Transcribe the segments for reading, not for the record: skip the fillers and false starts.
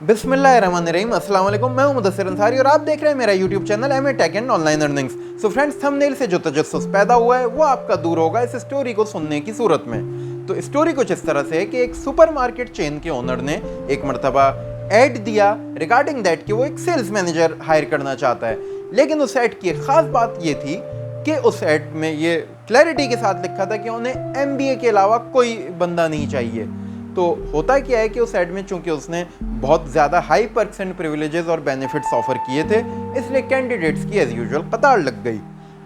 बिस्मिल्लाहिर्रहमानिर्रहीम, अस्सलाम वालेकुम। मैं हूं मुदस्सिर अंसारी और आप देख रहे हैं मेरा YouTube channel MA tech and online earnings. So friends, thumbnail से जो तजस्सुस पैदा हुआ है वो आपका दूर होगा इस स्टोरी को सुनने की सूरत में। तो स्टोरी कुछ इस तरह से है कि एक सुपरमार्केट चेन के ओनर ने एक मरतबा ऐड दिया रिगार्डिंग दैट कि वो एक सेल्स मैनेजर हायर करना चाहता है। लेकिन उस ऐड की एक खास बात ये थी कि उस ऐड में ये क्लैरिटी के साथ लिखा था कि उन्हें एमबीए के अलावा कोई बंदा नहीं चाहिए। तो होता क्या है कि उस ऐड में चूंकि उसने बहुत ज़्यादा हाई परसेंट प्रिविलेजेस और बेनिफिट्स ऑफर किए थे, इसलिए कैंडिडेट्स की एज यूजुअल कतार लग गई।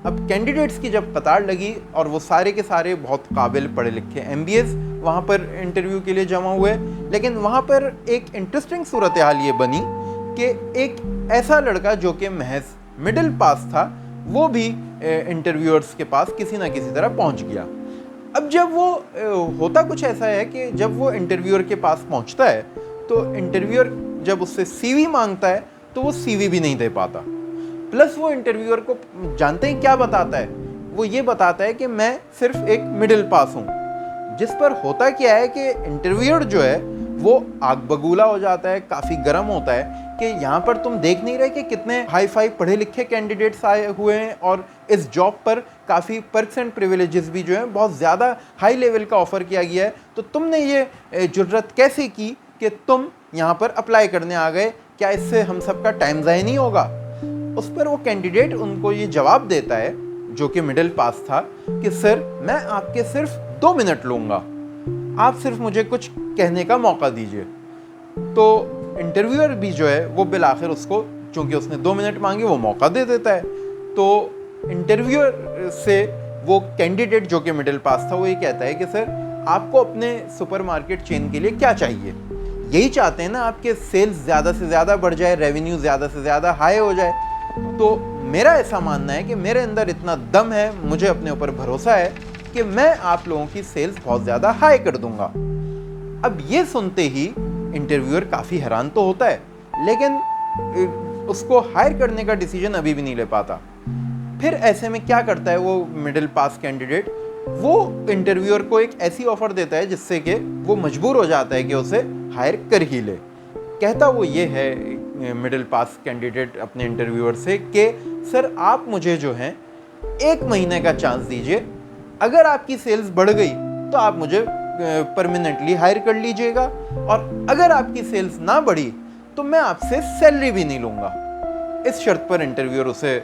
अब कैंडिडेट्स की जब कतार लगी और वो सारे के सारे बहुत काबिल पढ़े लिखे एमबीएस वहाँ पर इंटरव्यू के लिए जमा हुए, लेकिन वहाँ पर एक इंटरेस्टिंग सूरत हाल ये बनी कि एक ऐसा लड़का जो कि महज मिडिल पास था वो भी इंटरव्यूअर्स के पास किसी ना किसी तरह पहुँच गया। अब जब वो होता कुछ ऐसा है कि जब वो इंटरव्यूअर के पास पहुंचता है तो इंटरव्यूअर जब उससे सीवी मांगता है तो वो सीवी भी नहीं दे पाता। प्लस वो इंटरव्यूअर को जानते हैं क्या बताता है, वो ये बताता है कि मैं सिर्फ एक मिडिल पास हूँ। जिस पर होता क्या है कि इंटरव्यूअर जो है वो आग बगूला हो जाता है, काफ़ी गर्म होता है कि यहाँ पर तुम देख नहीं रहे कि कितने हाई फाई पढ़े लिखे कैंडिडेट्स आए हुए हैं और इस जॉब पर काफ़ी परसेंट प्रिविलेजेस भी जो हैं बहुत ज़्यादा हाई लेवल का ऑफ़र किया गया है। तो तुमने ये जुर्रत कैसे की कि तुम यहाँ पर अप्लाई करने आ गए? क्या इससे हम सबका टाइम ज़ाया नहीं होगा? उस पर वो कैंडिडेट उनको ये जवाब देता है जो कि मिडिल पास था कि सर, मैं आपके सिर्फ 2 मिनट लूँगा, आप सिर्फ मुझे कुछ कहने का मौका दीजिए। तो इंटरव्यूअर भी जो है वो बिल आखिर उसको, चूंकि उसने 2 मिनट मांगे, वो मौका दे देता है। तो इंटरव्यूअर से वो कैंडिडेट जो कि मिडिल पास था वो ये कहता है कि सर, आपको अपने सुपरमार्केट चेन के लिए क्या चाहिए? यही चाहते हैं ना आपके सेल्स ज़्यादा से ज़्यादा बढ़ जाए, रेवेन्यू ज़्यादा से ज़्यादा हाई हो जाए। तो मेरा ऐसा मानना है कि मेरे अंदर इतना दम है, मुझे अपने ऊपर भरोसा है कि मैं आप लोगों की सेल्स बहुत ज़्यादा हाई कर दूंगा। अब ये सुनते ही इंटरव्यूअर काफ़ी हैरान तो होता है, लेकिन उसको हायर करने का डिसीजन अभी भी नहीं ले पाता। फिर ऐसे में क्या करता है वो मिडिल पास कैंडिडेट, वो इंटरव्यूअर को एक ऐसी ऑफर देता है जिससे कि वो मजबूर हो जाता है कि उसे हायर कर ही ले। कहता वो ये है मिडिल पास कैंडिडेट अपने इंटरव्यूअर से कि सर, आप मुझे जो है 1 महीने का चांस दीजिए, अगर आपकी सेल्स बढ़ गई तो आप मुझे परमानेंटली हायर कर लीजिएगा, और अगर आपकी सेल्स ना बढ़ी तो मैं आपसे सैलरी भी नहीं लूँगा। इस शर्त पर इंटरव्यूअर उसे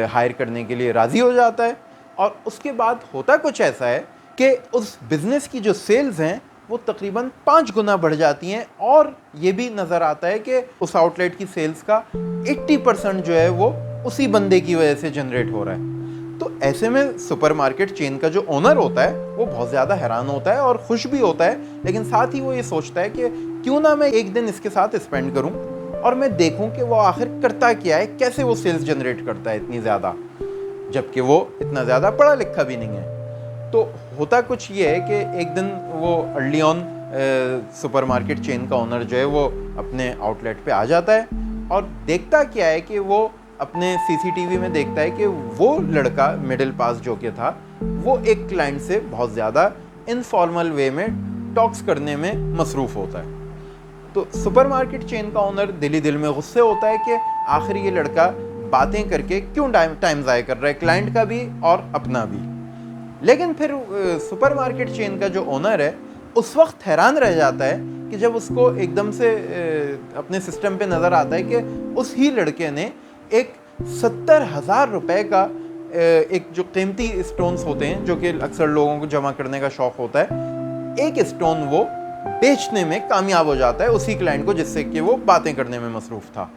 हायर करने के लिए राज़ी हो जाता है। और उसके बाद होता कुछ ऐसा है कि उस बिज़नेस की जो सेल्स हैं वो तकरीबन 5 गुना बढ़ जाती हैं, और ये भी नज़र आता है कि उस आउटलेट की सेल्स का 80% जो है वो उसी बंदे की वजह से जनरेट हो रहा है। तो ऐसे में सुपरमार्केट चेन का जो ओनर होता है वो बहुत ज़्यादा हैरान होता है और खुश भी होता है, लेकिन साथ ही वो ये सोचता है कि क्यों ना मैं एक दिन इसके साथ स्पेंड करूं और मैं देखूं कि वो आखिर करता क्या है, कैसे वो सेल्स जनरेट करता है इतनी ज़्यादा, जबकि वो इतना ज़्यादा पढ़ा लिखा भी नहीं है। तो होता कुछ ये है कि एक दिन वो अर्ली ऑन सुपरमार्केट चेन का ओनर जो है वो अपने आउटलेट पे आ जाता है और देखता क्या है कि वो अपने सीसीटीवी में देखता है कि वो लड़का मिडिल पास जो कि था वो एक क्लाइंट से बहुत ज़्यादा इनफॉर्मल वे में टॉक्स करने में मसरूफ़ होता है। तो सुपरमार्केट चेन का ओनर दिली दिल में गुस्से होता है कि आखिर ये लड़का बातें करके क्यों टाइम ज़ाया कर रहा है, क्लाइंट का भी और अपना भी। लेकिन फिर सुपरमार्केट चेन का जो ओनर है उस वक्त हैरान रह जाता है कि जब उसको एकदम से अपने सिस्टम पे नज़र आता है कि उस ही लड़के ने एक 70,000 रुपये का एक जो कीमती स्टोन्स होते हैं जो कि अक्सर लोगों को जमा करने का शौक़ होता है, एक स्टोन वो बेचने में कामयाब हो जाता है उसी क्लाइंट को जिससे कि वो बातें करने में मसरूफ़ था।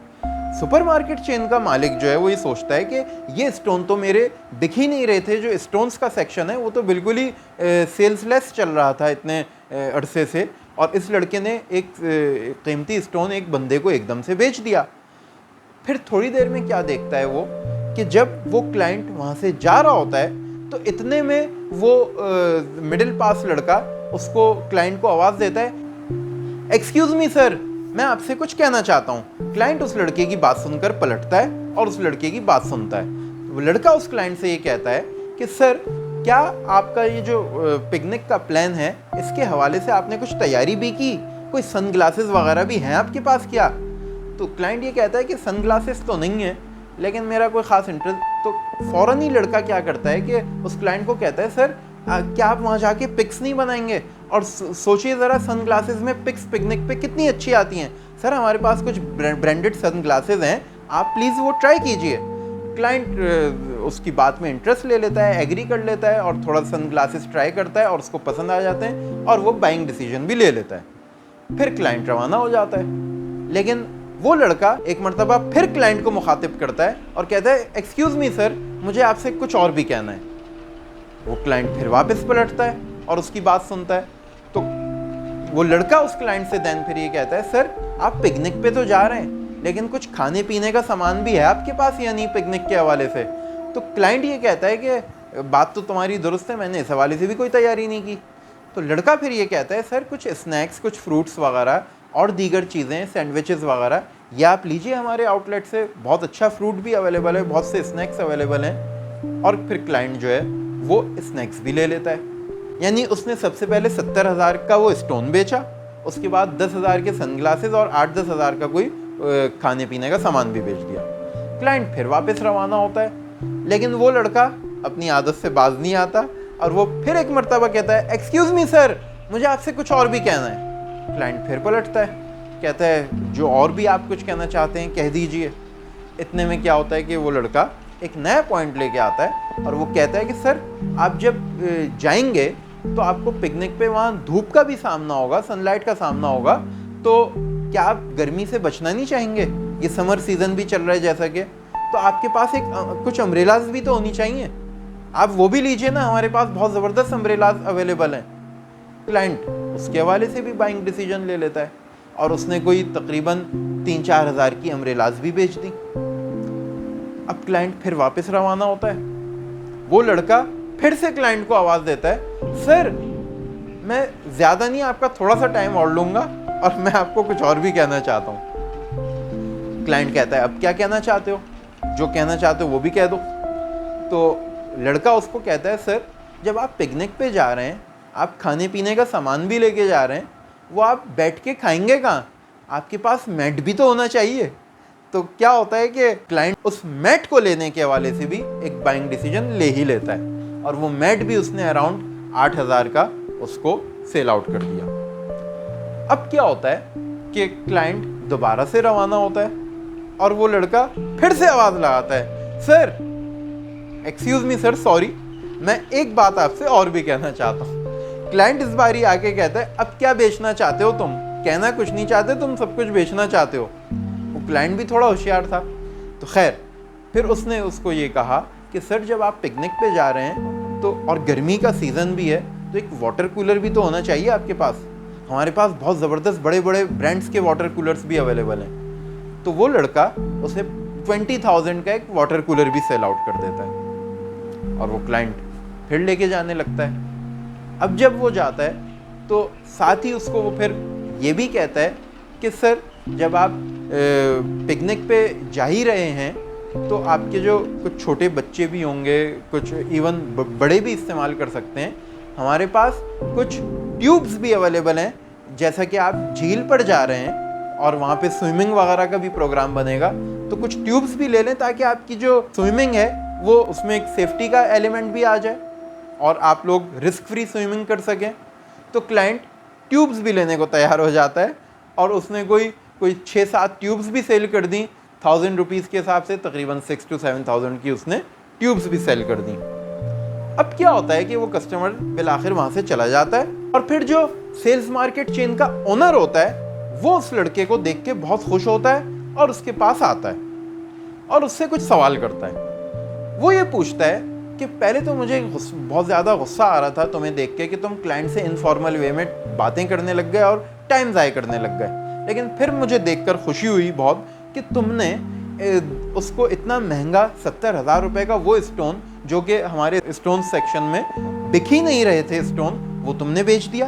सुपरमार्केट चेन का मालिक जो है वो ये सोचता है कि ये स्टोन तो मेरे दिख ही नहीं रहे थे, जो स्टोन्स का सेक्शन है वो तो बिल्कुल ही सेल्सलेस चल रहा था इतने अरसे से, और इस लड़के ने एक कीमती स्टोन एक बंदे को एकदम से बेच दिया। फिर थोड़ी देर में क्या देखता है वो कि जब वो क्लाइंट वहाँ से जा रहा होता है तो इतने में वो मिडिल पास लड़का उसको क्लाइंट को आवाज़ देता है, एक्सक्यूज़ मी सर, मैं आपसे कुछ कहना चाहता हूँ। क्लाइंट उस लड़के की बात सुनकर पलटता है और उस लड़के की बात सुनता है। वो लड़का उस क्लाइंट से ये कहता है कि सर, क्या आपका ये जो पिकनिक का प्लान है इसके हवाले से आपने कुछ तैयारी भी की? कोई सन ग्लासेस वगैरह भी हैं आपके पास क्या? तो क्लाइंट ये कहता है कि सन ग्लासेस तो नहीं है, लेकिन मेरा कोई ख़ास इंटरेस्ट। तो फ़ौरन ही लड़का क्या करता है कि उस क्लाइंट को कहता है, सर क्या आप वहाँ जाके पिक्स नहीं बनाएंगे? और सोचिए ज़रा, सन ग्लासेस में पिक्स पिकनिक पे कितनी अच्छी आती हैं। सर हमारे पास कुछ ब्रांडेड सन ग्लासेस हैं, आप प्लीज़ वो ट्राई कीजिए। क्लाइंट उसकी बात में इंटरेस्ट ले लेता है, एग्री कर लेता है और थोड़ा सन ग्लासेस ट्राई करता है और उसको पसंद आ जाते हैं और वो बाइंग डिसीजन भी ले लेता है। फिर क्लाइंट रवाना हो जाता है। लेकिन वो लड़का एक मर्तबा फिर क्लाइंट को मुखातिब करता है और कहता है, एक्सक्यूज़ मी सर, मुझे आपसे कुछ और भी कहना है। वो क्लाइंट फिर वापस पलटता है और उसकी बात सुनता है। तो वो लड़का उस क्लाइंट से देन फिर ये कहता है, सर आप पिकनिक पे तो जा रहे हैं, लेकिन कुछ खाने पीने का सामान भी है आपके पास या नहीं पिकनिक के हवाले से? तो क्लाइंट ये कहता है कि बात तो तुम्हारी दुरुस्त है, मैंने इस हवाले से भी कोई तैयारी नहीं की। तो लड़का फिर ये कहता है, सर कुछ स्नैक्स, कुछ फ्रूट्स वगैरह और दीगर चीज़ें, सैंडविचेस वगैरह, ये आप लीजिए हमारे आउटलेट से, बहुत अच्छा फ्रूट भी अवेलेबल है, बहुत से स्नैक्स अवेलेबल हैं। और फिर क्लाइंट जो है वो स्नैक्स भी ले लेता है। यानी उसने सबसे पहले 70,000 का वो स्टोन बेचा, उसके बाद 10,000 के सनग्लासेस और 8-10 हज़ार का कोई खाने पीने का सामान भी बेच दिया। क्लाइंट फिर वापस रवाना होता है, लेकिन वो लड़का अपनी आदत से बाज नहीं आता और वो फिर एक मर्तबा कहता है, एक्सक्यूज़ मी सर, मुझे आपसे कुछ और भी कहना है। क्लाइंट फिर पलटता है, कहता है, जो और भी आप कुछ कहना चाहते हैं कह दीजिए। इतने में क्या होता है कि वो लड़का एक नया पॉइंट लेके आता है और वो कहता है कि सर आप जब जाएंगे तो आपको पिकनिक पे वहाँ धूप का भी सामना होगा, सनलाइट का सामना होगा, तो क्या आप गर्मी से बचना नहीं चाहेंगे? ये समर सीज़न भी चल रहा है जैसा कि, तो आपके पास कुछ अम्ब्रेलाज भी तो होनी चाहिए, आप वो भी लीजिए ना, हमारे पास बहुत ज़बरदस्त अम्ब्रेलाज अवेलेबल हैं। क्लाइंट उसके हवाले से भी बाइंग डिसीजन ले लेता है और उसने कोई तकरीबन 3-4 हज़ार की अम्ब्रेलाज भी बेच दी। अब क्लाइंट फिर वापस रवाना होता है। वो लड़का फिर से क्लाइंट को आवाज़ देता है, सर मैं ज़्यादा नहीं, आपका थोड़ा सा टाइम और लूँगा और मैं आपको कुछ और भी कहना चाहता हूँ। क्लाइंट कहता है, अब क्या कहना चाहते हो? जो कहना चाहते हो वो भी कह दो। तो लड़का उसको कहता है, सर जब आप पिकनिक पे जा रहे हैं, आप खाने पीने का सामान भी लेके जा रहे हैं, वो आप बैठ के खाएंगे कहाँ? आपके पास मैट भी तो होना चाहिए। तो क्या होता है कि क्लाइंट उस मैट को लेने के हवाले से भी एक बाइंग डिसीजन ले ही लेता है और वो मैट भी उसने अराउंड 8,000 का उसको सेल आउट कर दिया। अब क्या होता है कि क्लाइंट दोबारा से रवाना होता है और वो लड़का फिर से आवाज़ लगाता है, sir excuse me sir, sorry, मैं एक बात आपसे और भी कहना चाहता हूँ। क्लाइंट इस बारी आके कहता है, अब क्या बेचना चाहते हो तुम? कहना कुछ नहीं चाहते, तुम सब कुछ बेचना चाहते हो। वो क्लाइंट भी थोड़ा होशियार था, तो खैर फिर उसने उसको ये कहा कि सर जब आप पिकनिक पे जा रहे हैं तो, और गर्मी का सीज़न भी है, तो एक वाटर कूलर भी तो होना चाहिए आपके पास। हमारे पास बहुत ज़बरदस्त बड़े बड़े ब्रांड्स के वाटर कूलर्स भी अवेलेबल हैं। तो वो लड़का उसे 20,000 का एक वाटर कूलर भी सेल आउट कर देता है और वो क्लाइंट फिर लेके जाने लगता है। अब जब वो जाता है तो साथ ही उसको वो फिर ये भी कहता है कि सर जब आप पिकनिक पे जा ही रहे हैं तो आपके जो कुछ छोटे बच्चे भी होंगे, कुछ इवन बड़े भी इस्तेमाल कर सकते हैं, हमारे पास कुछ ट्यूब्स भी अवेलेबल हैं। जैसा कि आप झील पर जा रहे हैं और वहाँ पे स्विमिंग वगैरह का भी प्रोग्राम बनेगा, तो कुछ ट्यूब्स भी ले लें ताकि आपकी जो स्विमिंग है वो उसमें एक सेफ्टी का एलिमेंट भी आ जाए और आप लोग रिस्क फ्री स्विमिंग कर सकें। तो क्लाइंट ट्यूब्स भी लेने को तैयार हो जाता है और उसने कोई 6-7 ट्यूब्स भी सेल कर दी। 1000 रुपीज़ के हिसाब से तकरीबन 6 to 7,000 की उसने ट्यूब्स भी सेल कर दी। अब क्या होता है कि वो कस्टमर बिल आखिर वहाँ से चला जाता है और फिर जो सेल्स मार्केट चेन का ओनर होता है वो उस लड़के को देख के बहुत खुश होता है और उसके पास आता है और उससे कुछ सवाल करता है। वो ये पूछता है कि पहले तो मुझे बहुत ज़्यादा गुस्सा आ रहा था तुम्हें देख के कि तुम क्लाइंट से इनफॉर्मल वे में बातें करने लग गए और टाइम ज़ाया करने लग गए, लेकिन फिर मुझे देखकर खुशी हुई बहुत कि तुमने उसको इतना महंगा 70,000 रुपये का वो स्टोन, जो कि हमारे स्टोन सेक्शन में बिक ही नहीं रहे थे स्टोन, वो तुमने बेच दिया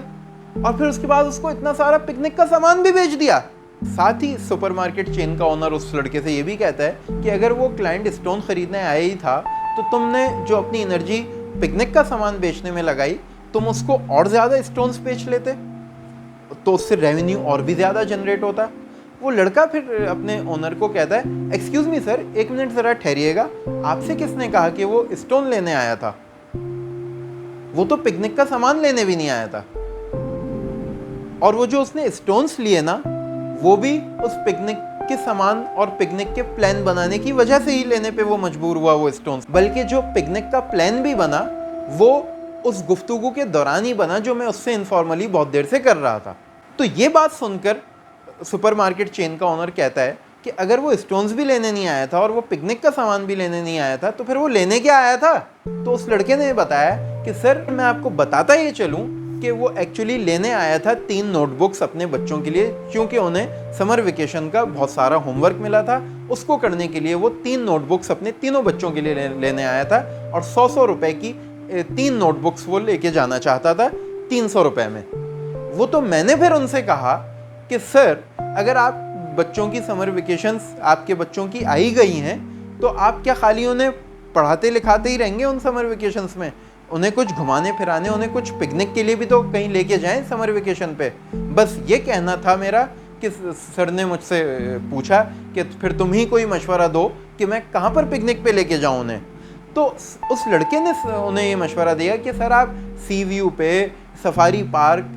और फिर उसके बाद उसको इतना सारा पिकनिक का सामान भी बेच दिया। साथ ही सुपरमार्केट चेन का ओनर उस लड़के से ये भी कहता है कि अगर वो क्लाइंट स्टोन खरीदने आया ही था तो तुमने जो अपनी एनर्जी पिकनिक का सामान बेचने में लगाई, तुम उसको और ज़्यादा स्टोन्स बेच लेते। तो उससे रेवेन्यू और भी ज़्यादा जनरेट होता। वो लड़का फिर अपने ओनर को कहता है, एक्सक्यूज़ मी सर, एक मिनट ज़रा ठहरिएगा, आपसे किसने कहा कि वो स्टोन लेने आया था? वो तो पिकनिक का सामान लेने भी नहीं आया था। और वो जो उसने स्टोन्स लिए ना, वो भी उस पिकनिक के सामान और पिकनिक के प्लान बनाने की वजह से ही लेने पे वो मजबूर हुआ वो स्टोन्स। बल्कि जो पिकनिक का प्लान भी बना वो उस गुफ्तगू के दौरान ही बना जो मैं उससे इनफॉर्मली बहुत देर से कर रहा था। तो ये बात सुनकर सुपरमार्केट चेन का ओनर कहता है कि अगर वो स्टोन्स भी लेने नहीं आया था और वो पिकनिक का सामान भी लेने नहीं आया था तो फिर वो लेने क्या आया था? तो उस लड़के ने बताया कि सर मैं आपको बताता ये चलूं कि वो एक्चुअली लेने आया था 3 नोटबुक्स अपने बच्चों के लिए, क्योंकि उन्हें समर वेकेशन का बहुत सारा होमवर्क मिला था। उसको करने के लिए वो 3 नोटबुक्स अपने तीनों बच्चों के लिए लेने आया था और 100 रुपए की 3 नोटबुक्स वो लेके जाना चाहता था 300 रुपए में। वो तो मैंने फिर उनसे कहा कि सर अगर आप बच्चों की समर वेकेशंस आपके बच्चों की आई गई हैं तो आप क्या खाली उन्हें पढ़ाते लिखाते ही रहेंगे उन समर वेकेशंस में? उन्हें कुछ घुमाने फिराने, उन्हें कुछ पिकनिक के लिए भी तो कहीं लेके जाएं समर वेकेशन पे। बस ये कहना था मेरा कि सर ने मुझसे पूछा कि फिर तुम ही कोई मशवरा दो कि मैं कहाँ पर पिकनिक पे लेके जाऊँ उन्हें। तो उस लड़के ने उन्हें ये मशवरा दिया कि सर आप सी व्यू पे, सफारी पार्क,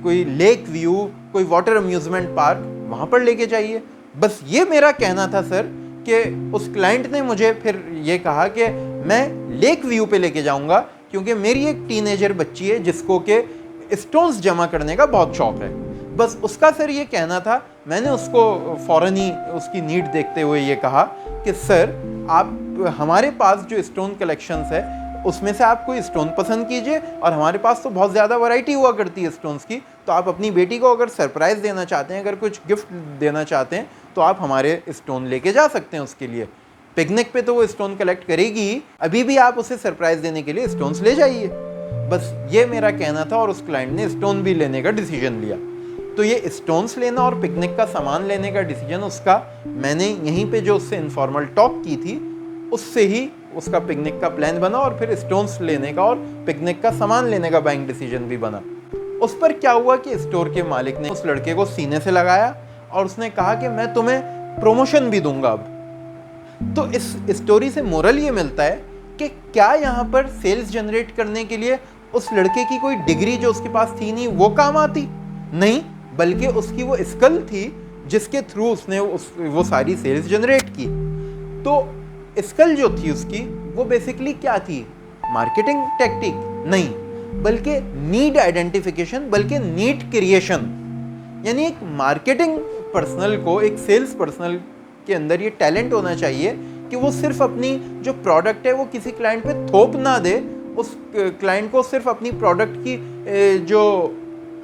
कोई लेक व्यू, कोई वाटर अम्यूज़मेंट पार्क, वहाँ पर लेके जाइए। बस ये मेरा कहना था सर कि उस क्लाइंट ने मुझे फिर ये कहा कि मैं लेक व्यू पे लेके जाऊँगा क्योंकि मेरी एक टीनेजर बच्ची है जिसको के स्टोन्स जमा करने का बहुत शौक है। बस उसका सर ये कहना था। मैंने उसको फ़ौरन ही उसकी नीड देखते हुए ये कहा कि सर आप हमारे पास जो स्टोन कलेक्शंस है उसमें से आप कोई स्टोन पसंद कीजिए, और हमारे पास तो बहुत ज़्यादा वैरायटी हुआ करती है स्टोन्स की। तो आप अपनी बेटी को अगर सरप्राइज़ देना चाहते हैं, अगर कुछ गिफ्ट देना चाहते हैं तो आप हमारे स्टोन लेके जा सकते हैं उसके लिए। पिकनिक पे तो वो स्टोन कलेक्ट करेगी, अभी भी आप उसे सरप्राइज़ देने के लिए स्टोन्स ले जाइए। बस ये मेरा कहना था और उस क्लाइंट ने स्टोन भी लेने का डिसीजन लिया। तो ये स्टोन्स लेना और पिकनिक का सामान लेने का डिसीजन उसका, मैंने यहीं पे जो उससे इनफॉर्मल टॉक की थी उससे ही उसका पिकनिक का प्लान बना और फिर स्टोन्स लेने का और पिकनिक का सामान लेने का बाइंग डिसीजन भी बना। उस पर क्या हुआ कि स्टोर के मालिक ने उस लड़के को सीने से लगाया और उसने कहा कि मैं तुम्हें प्रमोशन भी दूंगा अब। तो इस स्टोरी से मोरल ये मिलता है कि क्या यहाँ पर सेल्स जनरेट करने के लिए उस लड़के की कोई डिग्री जो उसके पास थी नहीं वो काम आती? नहीं, बल्कि उसकी वो स्किल थी जिसके थ्रू उसने वो सारी सेल्स जनरेट की। तो स्किल जो थी उसकी वो बेसिकली क्या थी? मार्केटिंग टेक्निक नहीं, बल्कि नीड आइडेंटिफिकेशन, बल्कि नीड क्रिएशन। यानी एक मार्केटिंग पर्सनल को, एक सेल्स पर्सनल के अंदर ये टैलेंट होना चाहिए कि वो सिर्फ अपनी जो प्रोडक्ट है वो किसी क्लाइंट पे थोप ना दे, उस क्लाइंट को सिर्फ अपनी प्रोडक्ट की जो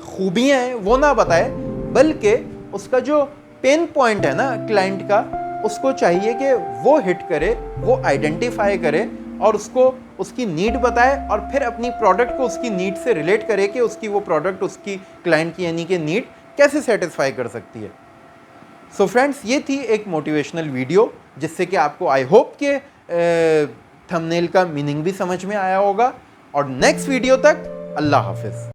खूबियाँ हैं वो ना बताए, बल्कि उसका जो पेन पॉइंट है ना क्लाइंट का, उसको चाहिए कि वो हिट करे, वो आइडेंटिफाई करे और उसको उसकी नीड बताए और फिर अपनी प्रोडक्ट को उसकी नीड से रिलेट करे कि उसकी वो प्रोडक्ट उसकी क्लाइंट की यानी कि नीड कैसे सेटिस्फाई कर सकती है। सो फ्रेंड्स, ये थी एक मोटिवेशनल वीडियो जिससे कि आपको आई होप के थंबनेल का मीनिंग भी समझ में आया होगा। और नेक्स्ट वीडियो तक अल्लाह हाफिज़।